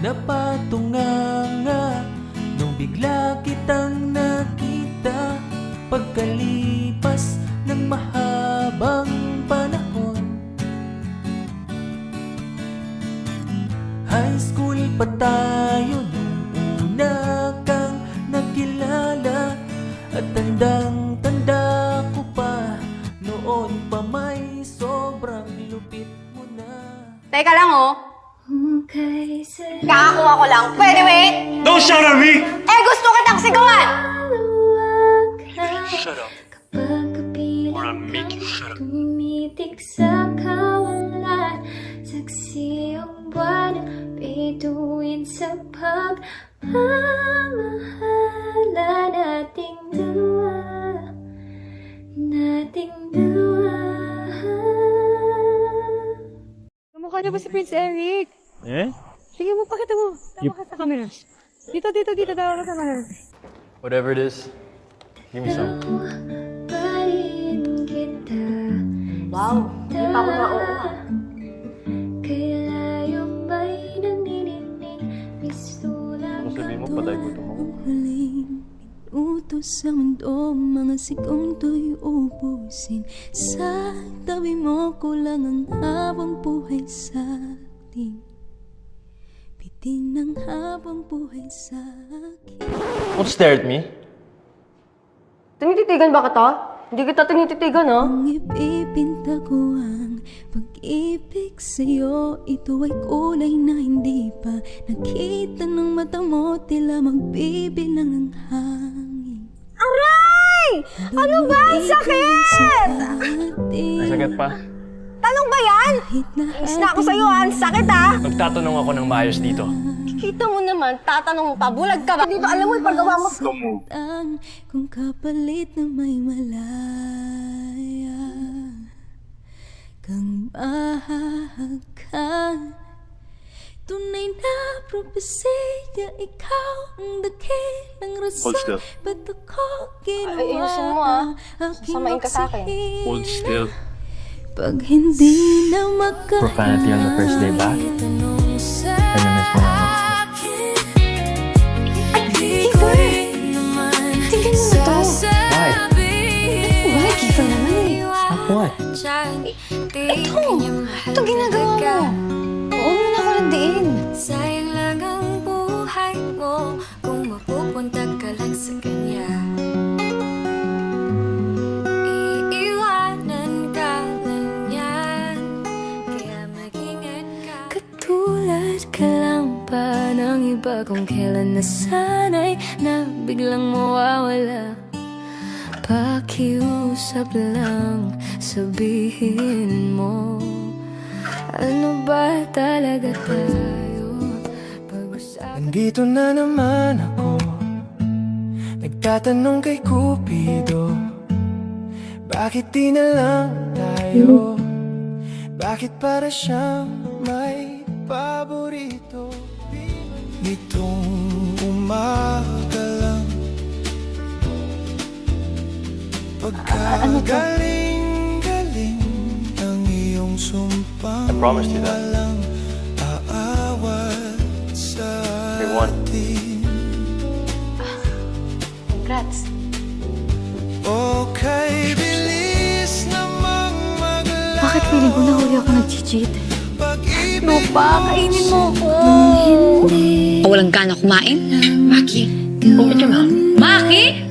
napatunganga nung bigla kitang nakita. Pagkalipas ng mahabang panahon, high school pa tayo nung una kang nakilala. At tandang-tanda ko pa, noon pa may sobrang lupit mo na. Teka lang, oh. Kakakuha ko lang. Pwede wait? Don't shout at me! Eh, gusto kitang sigawan! Shut up. Or I'll make you shut up. Tumitik sa kawalan, saksi ang buwan, bituin sa pagmamahala nating dalawa, nating dalawa. Kamukha niyo ba si Prince Eric? Eh? Sige mo, pakita mo. Tama ka sa camera. Dito, tawa ka sa camera. Whatever it is, give me some. Wow, hindi pa ako na-oo. Ano sabihin mo, paday gutom ako? Utos sa mundo, mga sigong to'y ubusin. Sa tabi mo, kulang ang habang buhay sa atin. Bitin ng habang buhay sa akin. Don't stare at me. Tinititigan ba kita? Hindi kita tinititigan, ha? Kung ipipinta ko ang pag-ibig sa'yo, ito ay kulay na hindi pa nakita ng mata mo, tila magbibilang ng hangin. Aray! Ano ba? Ang sakit! May sakit pa? Talong ba yan? Is na ako sa'yo, ha? Ang sakit, ha? Magtatanong ako ng maayos dito. Kita mo naman, tatanong mo pa, bulag ka ba? Dito, alam mo, ipagawa mo. Kung kapalit na may malaya kang mahahagan, tunay na propesya, ikaw ang dakilang rason. Ba't ako ginawa Ayusin mo, ha? Sasamain ka sa akin. Hold still. Pag hindi na Profanity on the first day back? Feminist mo na. Why? Why, Kiefer naman eh. Stop what? Ito ginagawa mo. Huwag mo na ako nandiin. sayang lang ang buhay mo kung mapupunta ka lang sa kanya. Iiwanan ka lang yan, kaya mag-ingat ka. Katulad ka lang pa ng iba kung kailan nasanay na biglang mawawala. Pakiusap lang, sabihin mo, ano ba talaga tayo? Nandito na naman ako, nagtatanong kay Cupido, bakit di na lang tayo? Bakit para siyang may paborito? Nitong umaga lang, pagkagaling-galing ang iyong sumpang I promised you that. walang aawat sa We won. atin. Congrats. Okay, bilis namang maglaan. Bakit feeling ko nahuli ako nag-cheat? Ano ba? Kainin mo ko. Walang gana kumain? Maki, open your mouth. Maki?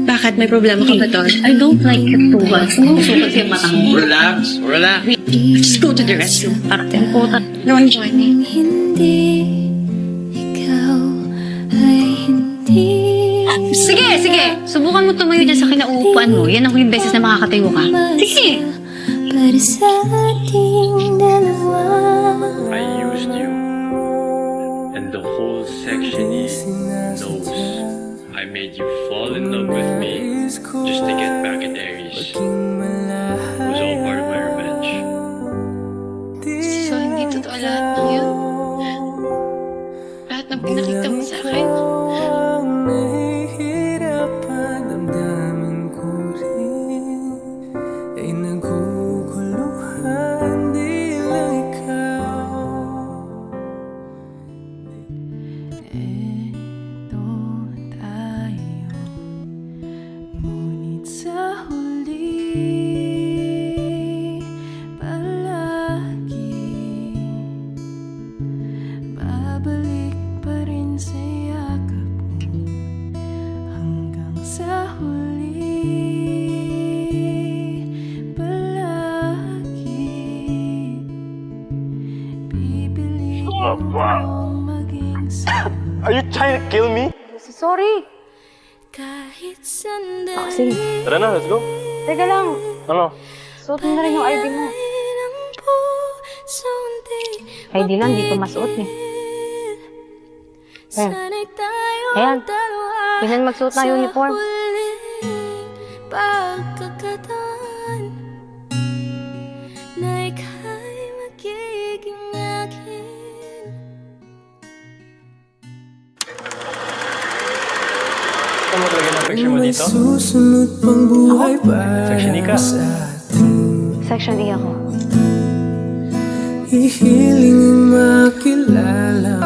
Bakit? May problema ka ba doon? I don't like it too much. Sumusukot yung mata mo. Relax, relax. Just go to the restroom. Para important. You wanna join me? Hindi ikaw ay hindi. Sige, sige. Subukan mo tumayo dyan sa kinauupuan mo. Yan ang huling beses na makakatayo ka. Sige. Para sa ating dalawa. I used you. And the whole section E knows. I made you fall in love with me just to get back at Aries. It was all part of my revenge. So, hindi totoo lahat ng yun? Lahat ng pinakita mo sa akin? Nahihirapan, damdamin ko rin ay naguguluhan, di lang ikaw Babalik pa rin sa yakap mo hanggang sa huli. Palagi pipiliin mong maging sa Are you trying to kill me? Sorry. kahit sandali. Sige. Tara na, let's go. Teka lang. Ano? Suot mo na rin yung ID mo. ID lang, di ko masuot eh. Ayan. Tingnan magsuot ng uniform. Pagkakataon na ika'y magiging akin. Saan mo talaga ng picture mo dito? Susunod pang buhay para Section E ka. sa Section E ako. hihiling makilala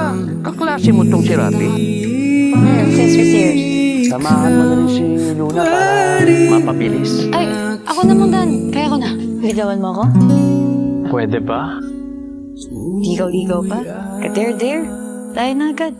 Kaklase mo tong si Rapi. Since 3 years. Samahan mo na rin si Luna para mapabilis. Ay, ako naman Dan. Kaya ko na. Ligawan mo ako? Pwede ba? Ligaw-ligaw pa? Ka-dare-dare. Tayo na agad.